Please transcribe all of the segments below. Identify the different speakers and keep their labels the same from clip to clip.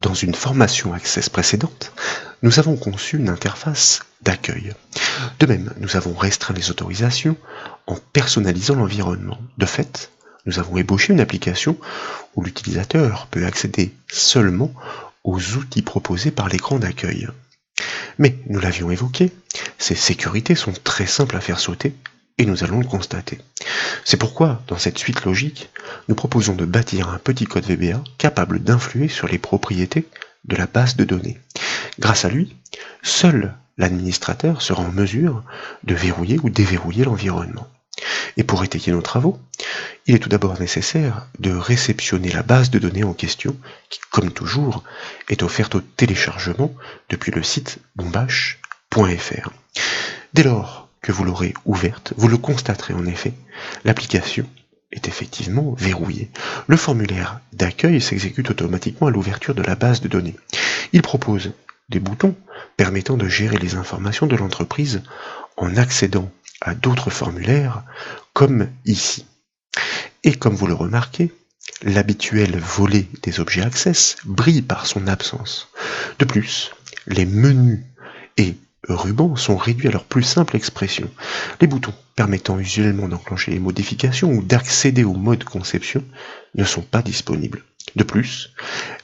Speaker 1: Dans une formation Access précédente, nous avons conçu une interface d'accueil. De même, nous avons restreint les autorisations en personnalisant l'environnement. De fait, nous avons ébauché une application où l'utilisateur peut accéder seulement aux outils proposés par l'écran d'accueil. Mais, nous l'avions évoqué, ces sécurités sont très simples à faire sauter et nous allons le constater. C'est pourquoi, dans cette suite logique, nous proposons de bâtir un petit code VBA capable d'influer sur les propriétés de la base de données. Grâce à lui, seul l'administrateur sera en mesure de verrouiller ou déverrouiller l'environnement. Et pour étayer nos travaux, il est tout d'abord nécessaire de réceptionner la base de données en question, qui, comme toujours, est offerte au téléchargement depuis le site bombache.fr. Dès lors que vous l'aurez ouverte, vous le constaterez en effet, l'application est effectivement verrouillée. Le formulaire d'accueil s'exécute automatiquement à l'ouverture de la base de données. Il propose des boutons permettant de gérer les informations de l'entreprise en accédant à d'autres formulaires, comme ici. Et comme vous le remarquez, l'habituel volet des objets Access brille par son absence. De plus, les menus et rubans sont réduits à leur plus simple expression. Les boutons permettant usuellement d'enclencher les modifications ou d'accéder au mode conception ne sont pas disponibles. De plus,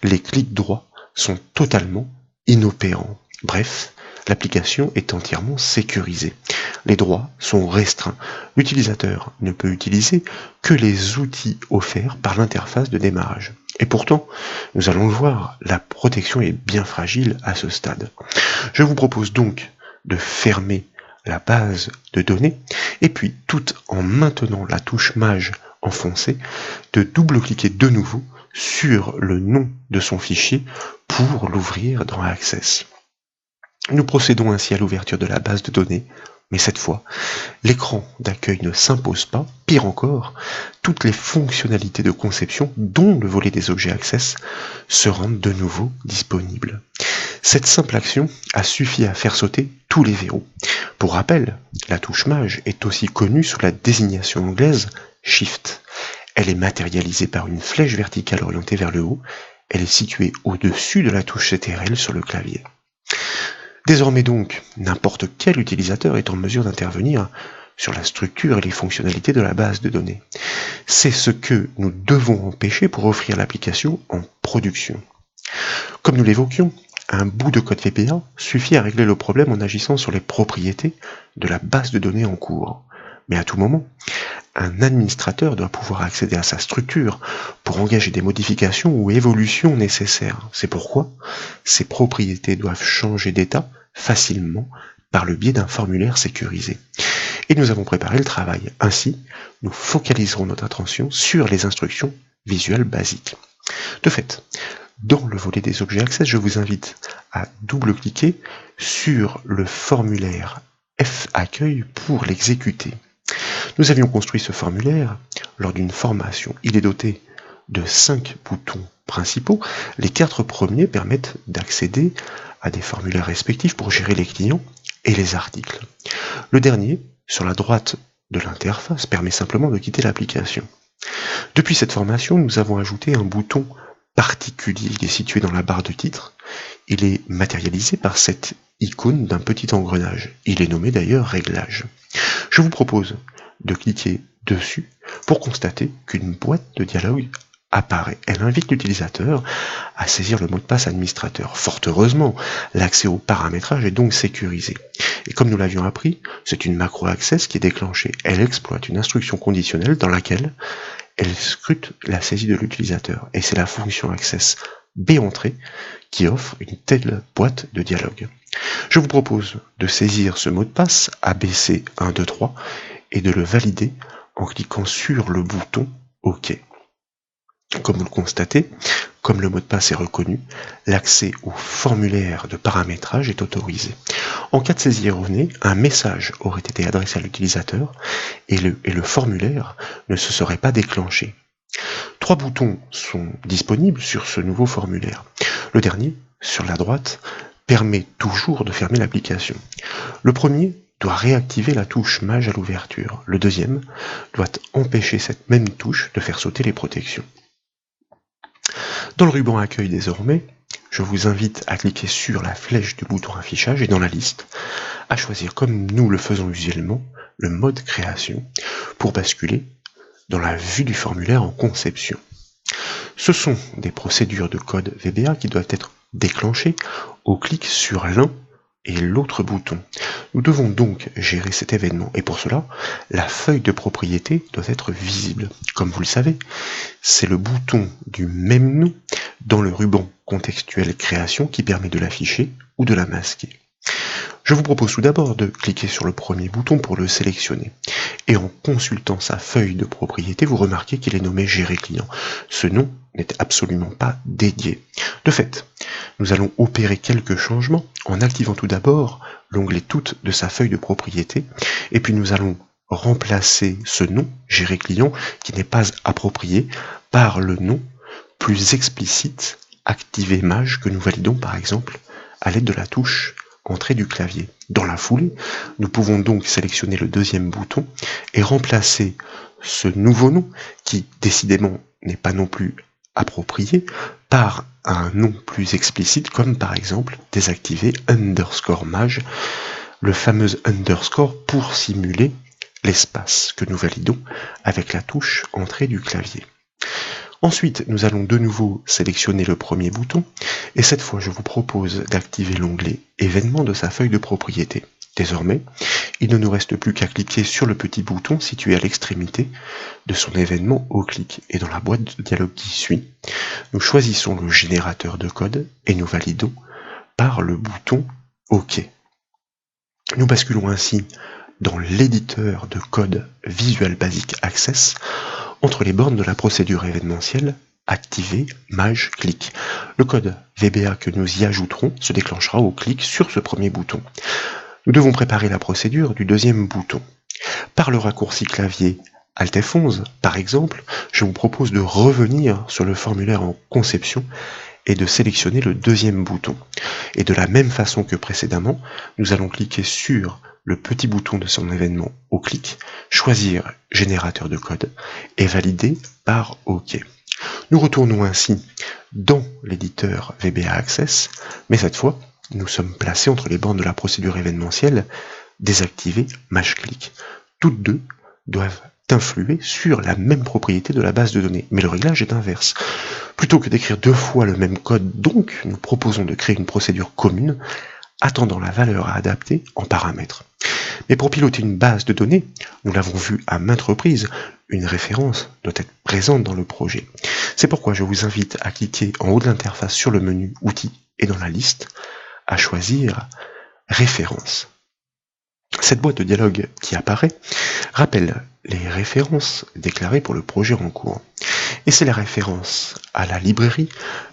Speaker 1: les clics droits sont totalement inopérants. Bref, l'application est entièrement sécurisée. Les droits sont restreints. L'utilisateur ne peut utiliser que les outils offerts par l'interface de démarrage. Et pourtant, nous allons le voir, la protection est bien fragile à ce stade. Je vous propose donc de fermer la base de données et puis, tout en maintenant la touche Maj enfoncée, de double-cliquer de nouveau sur le nom de son fichier pour l'ouvrir dans Access. Nous procédons ainsi à l'ouverture de la base de données, mais cette fois, l'écran d'accueil ne s'impose pas. Pire encore, toutes les fonctionnalités de conception, dont le volet des objets Access, se rendent de nouveau disponibles. Cette simple action a suffi à faire sauter tous les verrous. Pour rappel, la touche Maj est aussi connue sous la désignation anglaise Shift. Elle est matérialisée par une flèche verticale orientée vers le haut. Elle est située au-dessus de la touche CTRL sur le clavier. Désormais donc, n'importe quel utilisateur est en mesure d'intervenir sur la structure et les fonctionnalités de la base de données. C'est ce que nous devons empêcher pour offrir l'application en production. Comme nous l'évoquions, un bout de code VBA suffit à régler le problème en agissant sur les propriétés de la base de données en cours. Mais à tout moment, un administrateur doit pouvoir accéder à sa structure pour engager des modifications ou évolutions nécessaires. C'est pourquoi ces propriétés doivent changer d'état facilement par le biais d'un formulaire sécurisé. Et nous avons préparé le travail. Ainsi, nous focaliserons notre attention sur les instructions visuelles basiques. De fait, dans le volet des objets Access, je vous invite à double-cliquer sur le formulaire F-Accueil pour l'exécuter. Nous avions construit ce formulaire lors d'une formation. Il est doté de 5 boutons principaux. Les 4 premiers permettent d'accéder à des formulaires respectifs pour gérer les clients et les articles. Le dernier, sur la droite de l'interface, permet simplement de quitter l'application. Depuis cette formation, nous avons ajouté un bouton particulier. Il est situé dans la barre de titre. Il est matérialisé par cette icône d'un petit engrenage. Il est nommé d'ailleurs Réglages. Je vous propose de cliquer dessus pour constater qu'une boîte de dialogue apparaît. Elle invite l'utilisateur à saisir le mot de passe administrateur. Fort heureusement, l'accès au paramétrage est donc sécurisé. Et comme nous l'avions appris, c'est une macro Access qui est déclenchée. Elle exploite une instruction conditionnelle dans laquelle elle scrute la saisie de l'utilisateur. Et c'est la fonction Access B-entrée qui offre une telle boîte de dialogue. Je vous propose de saisir ce mot de passe ABC123 et de le valider en cliquant sur le bouton OK. Comme vous le constatez, comme le mot de passe est reconnu, l'accès au formulaire de paramétrage est autorisé. En cas de saisie erronée, un message aurait été adressé à l'utilisateur et le formulaire ne se serait pas déclenché. 3 boutons sont disponibles sur ce nouveau formulaire. Le dernier, sur la droite, permet toujours de fermer l'application. Le premier doit réactiver la touche Maj à l'ouverture. Le deuxième doit empêcher cette même touche de faire sauter les protections. Dans le ruban accueil désormais, je vous invite à cliquer sur la flèche du bouton affichage et dans la liste, à choisir comme nous le faisons usuellement, le mode création pour basculer dans la vue du formulaire en conception. Ce sont des procédures de code VBA qui doivent être déclenchées au clic sur l'un et l'autre bouton. Nous devons donc gérer cet événement et pour cela, la feuille de propriété doit être visible. Comme vous le savez, c'est le bouton du même nom dans le ruban contextuel création qui permet de l'afficher ou de la masquer. Je vous propose tout d'abord de cliquer sur le premier bouton pour le sélectionner. Et en consultant sa feuille de propriété, vous remarquez qu'il est nommé Gérer client. Ce nom n'est absolument pas dédié. De fait, nous allons opérer quelques changements en activant tout d'abord l'onglet Toutes de sa feuille de propriété, et puis nous allons remplacer ce nom, Gérer client, qui n'est pas approprié, par le nom plus explicite, Activer Maj, que nous validons par exemple à l'aide de la touche Entrée du clavier. Dans la foulée, nous pouvons donc sélectionner le deuxième bouton et remplacer ce nouveau nom, qui décidément n'est pas non plus approprié, par un nom plus explicite, comme par exemple désactiver _maj, le fameux underscore pour simuler l'espace que nous validons avec la touche Entrée du clavier. Ensuite, nous allons de nouveau sélectionner le premier bouton, et cette fois je vous propose d'activer l'onglet Événements de sa feuille de propriété. Désormais, il ne nous reste plus qu'à cliquer sur le petit bouton situé à l'extrémité de son événement au clic, et dans la boîte de dialogue qui suit, nous choisissons le générateur de code et nous validons par le bouton OK. Nous basculons ainsi dans l'éditeur de code Visual Basic Access entre les bornes de la procédure événementielle Activer Maj Click. Le code VBA que nous y ajouterons se déclenchera au clic sur ce premier bouton. Nous devons préparer la procédure du deuxième bouton. Par le raccourci clavier Alt F11, par exemple, je vous propose de revenir sur le formulaire en conception et de sélectionner le deuxième bouton. Et de la même façon que précédemment, nous allons cliquer sur le petit bouton de son événement au clic, choisir générateur de code et valider par OK. Nous retournons ainsi dans l'éditeur VBA Access, mais cette fois, nous sommes placés entre les bornes de la procédure événementielle désactiver Maj Click. Toutes deux doivent influer sur la même propriété de la base de données, mais le réglage est inverse. Plutôt que d'écrire deux fois le même code, donc, nous proposons de créer une procédure commune attendant la valeur à adapter en paramètres. Mais pour piloter une base de données, nous l'avons vu à maintes reprises, une référence doit être présente dans le projet. C'est pourquoi je vous invite à cliquer en haut de l'interface sur le menu Outils et dans la liste, à choisir Références. Cette boîte de dialogue qui apparaît rappelle les références déclarées pour le projet en cours. Et c'est la référence à la librairie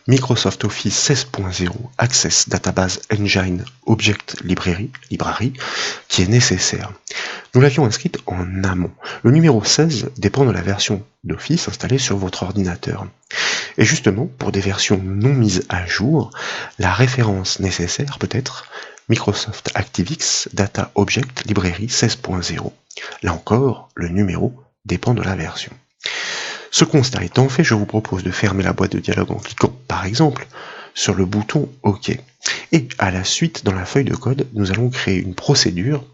Speaker 1: Microsoft Office 16.0 Access Database Engine Object Library qui est nécessaire. Nous l'avions inscrite en amont. Le numéro 16 dépend de la version d'Office installée sur votre ordinateur. Et justement, pour des versions non mises à jour, la référence nécessaire peut être Microsoft ActiveX Data Object Library 16.0. Là encore, le numéro dépend de la version. Ce constat étant fait, je vous propose de fermer la boîte de dialogue en cliquant, par exemple, sur le bouton OK. Et à la suite, dans la feuille de code, nous allons créer une procédure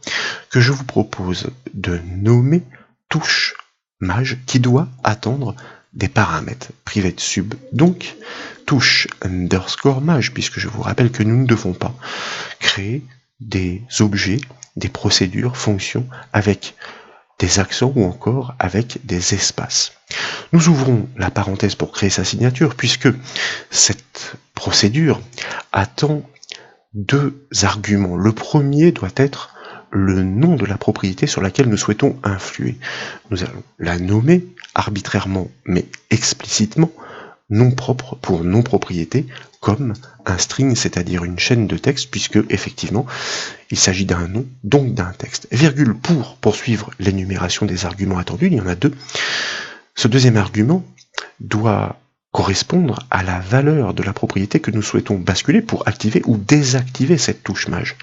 Speaker 1: que je vous propose de nommer touche Maj qui doit attendre des paramètres private sub. Donc, touche _Maj, puisque je vous rappelle que nous ne devons pas créer des objets, des procédures, fonctions avec des accents ou encore avec des espaces. Nous ouvrons la parenthèse pour créer sa signature puisque cette procédure attend deux arguments. Le premier doit être le nom de la propriété sur laquelle nous souhaitons influer. Nous allons la nommer arbitrairement mais explicitement nom propre pour nom propriété comme un string, c'est-à-dire une chaîne de texte, puisque effectivement il s'agit d'un nom, donc d'un texte. Virgule pour poursuivre l'énumération des arguments attendus, il y en a deux. Ce deuxième argument doit correspondre à la valeur de la propriété que nous souhaitons basculer pour activer ou désactiver cette touche Maj.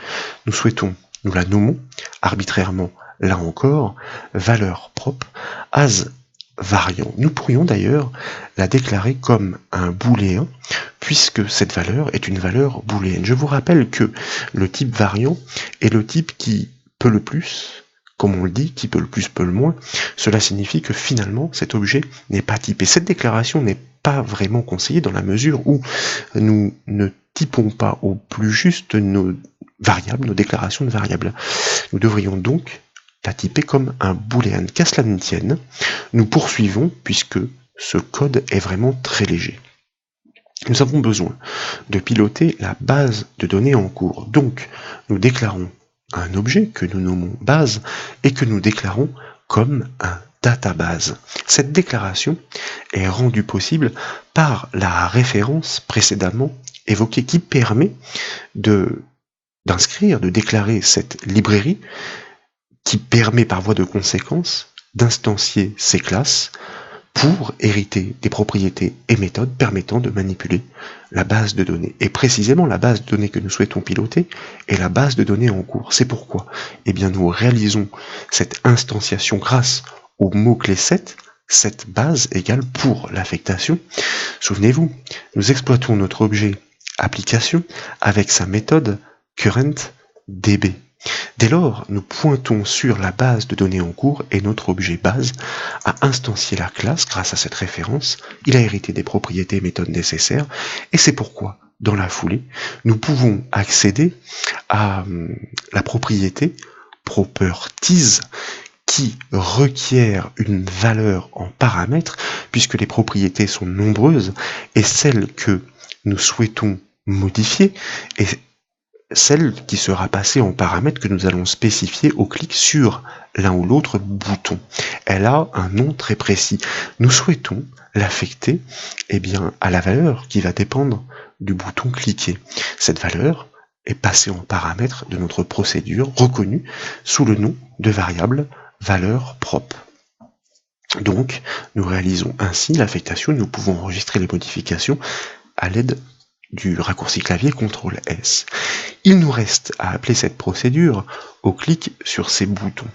Speaker 1: Nous la nommons arbitrairement, là encore, valeur propre as variant. Nous pourrions d'ailleurs la déclarer comme un booléen, puisque cette valeur est une valeur booléenne. Je vous rappelle que le type variant est le type qui peut le plus, comme on le dit, qui peut le plus, peut le moins. Cela signifie que finalement, cet objet n'est pas typé. Cette déclaration n'est pas vraiment conseillée dans la mesure où nous ne typons pas au plus juste nos variables, nos déclarations de variables. Nous devrions donc la typer comme un booléen. Qu'à cela ne tienne, nous poursuivons puisque ce code est vraiment très léger. Nous avons besoin de piloter la base de données en cours. Donc, nous déclarons un objet que nous nommons base et que nous déclarons comme un database. Cette déclaration est rendue possible par la référence précédemment évoquée qui permet d'inscrire, de déclarer cette librairie qui permet par voie de conséquence d'instancier ces classes pour hériter des propriétés et méthodes permettant de manipuler la base de données. Et précisément, la base de données que nous souhaitons piloter est la base de données en cours. C'est pourquoi nous réalisons cette instanciation grâce au mot-clé set, cette base égale pour l'affectation. Souvenez-vous, nous exploitons notre objet application avec sa méthode currentDB. Dès lors, nous pointons sur la base de données en cours et notre objet base a instancié la classe grâce à cette référence, il a hérité des propriétés et méthodes nécessaires, et c'est pourquoi, dans la foulée, nous pouvons accéder à la propriété properties qui requiert une valeur en paramètres, puisque les propriétés sont nombreuses, et celle que nous souhaitons modifier est celle qui sera passée en paramètre que nous allons spécifier au clic sur l'un ou l'autre bouton. Elle a un nom très précis. Nous souhaitons l'affecter à la valeur qui va dépendre du bouton cliquer. Cette valeur est passée en paramètre de notre procédure reconnue sous le nom de variable valeur prop. Donc, nous réalisons ainsi l'affectation et nous pouvons enregistrer les modifications à l'aide du raccourci clavier CTRL-S. Il nous reste à appeler cette procédure au clic sur ces boutons.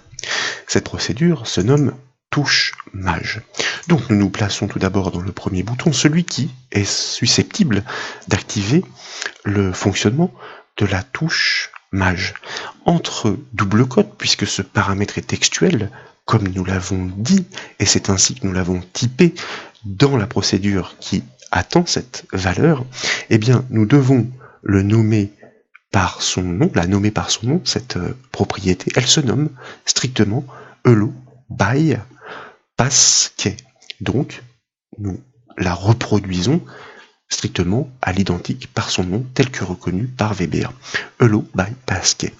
Speaker 1: Cette procédure se nomme touche maj. Donc nous nous plaçons tout d'abord dans le premier bouton, celui qui est susceptible d'activer le fonctionnement de la touche maj. Entre double cote, puisque ce paramètre est textuel, comme nous l'avons dit, et c'est ainsi que nous l'avons typé dans la procédure qui attend cette valeur, nous devons le nommer par son nom, la nommer par son nom, cette propriété. Elle se nomme strictement hello by pasquet. Donc, nous la reproduisons strictement à l'identique par son nom tel que reconnu par VBA. Hello by pasquet.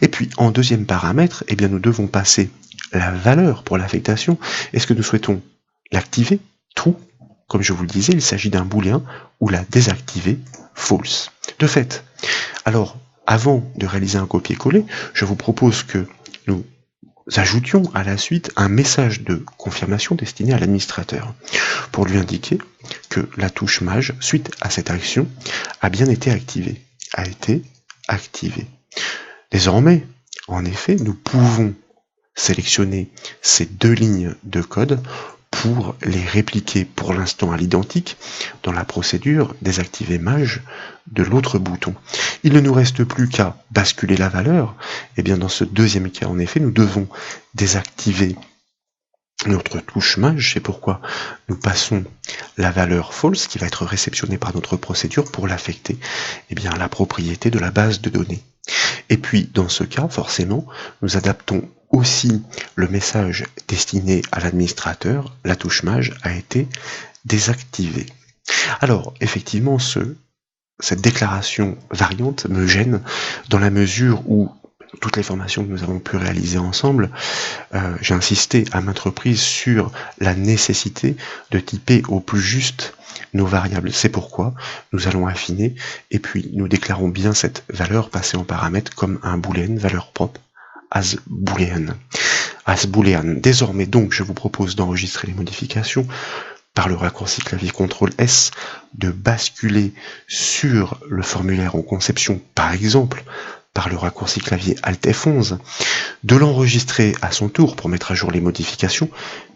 Speaker 1: Et puis, en deuxième paramètre, nous devons passer la valeur pour l'affectation. Est-ce que nous souhaitons l'activer? True. Comme je vous le disais, il s'agit d'un booléen ou la désactiver false. De fait, alors, avant de réaliser un copier-coller, je vous propose que nous ajoutions à la suite un message de confirmation destiné à l'administrateur pour lui indiquer que la touche maj, suite à cette action, a bien été activée. Désormais, en effet, nous pouvons sélectionner ces deux lignes de code pour les répliquer pour l'instant à l'identique dans la procédure désactiver maj de l'autre bouton. Il ne nous reste plus qu'à basculer la valeur. Dans ce deuxième cas, en effet, nous devons désactiver notre touche maj, c'est pourquoi nous passons la valeur false qui va être réceptionnée par notre procédure pour l'affecter à la propriété de la base de données. Et puis, dans ce cas, forcément, nous adaptons aussi le message destiné à l'administrateur, la touche maj a été désactivée. Alors, effectivement, cette déclaration variante me gêne dans la mesure où toutes les formations que nous avons pu réaliser ensemble, j'ai insisté à maintes reprises sur la nécessité de typer au plus juste nos variables. C'est pourquoi nous allons affiner et puis nous déclarons bien cette valeur passée en paramètre comme un booléen, valeur propre, as boolean. Désormais donc je vous propose d'enregistrer les modifications par le raccourci clavier CTRL-S, de basculer sur le formulaire en conception, par exemple, par le raccourci clavier Alt F11, de l'enregistrer à son tour pour mettre à jour les modifications,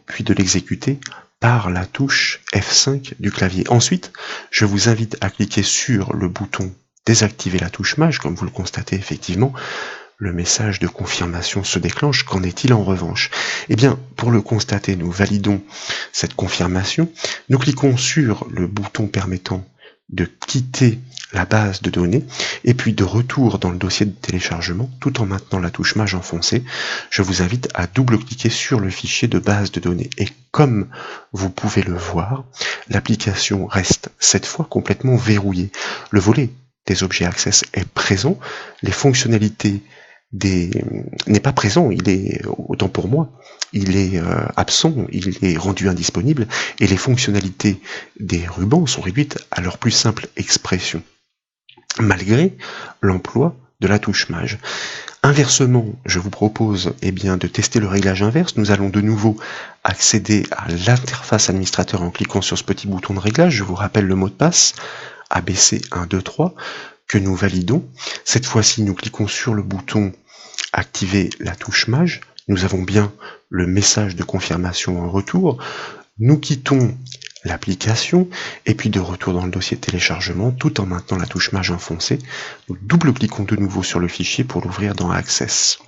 Speaker 1: puis de l'exécuter par la touche F5 du clavier. Ensuite, je vous invite à cliquer sur le bouton désactiver la touche Maj, comme vous le constatez effectivement, le message de confirmation se déclenche. Qu'en est-il en revanche? Eh bien, pour le constater, nous validons cette confirmation. Nous cliquons sur le bouton permettant de quitter la base de données et puis de retour dans le dossier de téléchargement tout en maintenant la touche Maj enfoncée. Je vous invite à double-cliquer sur le fichier de base de données et comme vous pouvez le voir, l'application reste cette fois complètement verrouillée. Le volet des objets Access est présent, les fonctionnalités n'est pas présent, il est, autant pour moi, il est absent, il est rendu indisponible, et les fonctionnalités des rubans sont réduites à leur plus simple expression, malgré l'emploi de la touche Maj. Inversement, je vous propose de tester le réglage inverse. Nous allons de nouveau accéder à l'interface administrateur en cliquant sur ce petit bouton de réglage. Je vous rappelle le mot de passe, ABC123, que nous validons. Cette fois-ci, nous cliquons sur le bouton activer la touche Maj. Nous avons bien le message de confirmation en retour. Nous quittons l'application et puis de retour dans le dossier de téléchargement tout en maintenant la touche Maj enfoncée. Nous double-cliquons de nouveau sur le fichier pour l'ouvrir dans Access.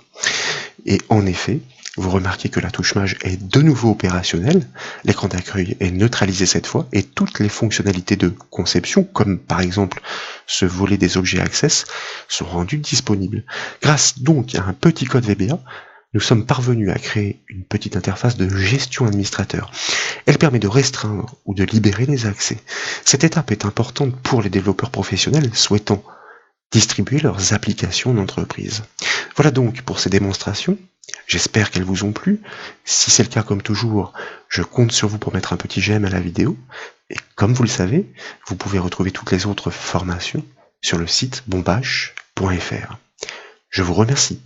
Speaker 1: Et en effet, vous remarquez que la touche Maj est de nouveau opérationnelle, l'écran d'accueil est neutralisé cette fois, et toutes les fonctionnalités de conception, comme par exemple ce volet des objets Access, sont rendues disponibles. Grâce donc à un petit code VBA, nous sommes parvenus à créer une petite interface de gestion administrateur. Elle permet de restreindre ou de libérer les accès. Cette étape est importante pour les développeurs professionnels souhaitant distribuer leurs applications d'entreprise. Voilà donc pour ces démonstrations. J'espère qu'elles vous ont plu. Si c'est le cas, comme toujours, je compte sur vous pour mettre un petit j'aime à la vidéo. Et comme vous le savez, vous pouvez retrouver toutes les autres formations sur le site bombache.fr. Je vous remercie.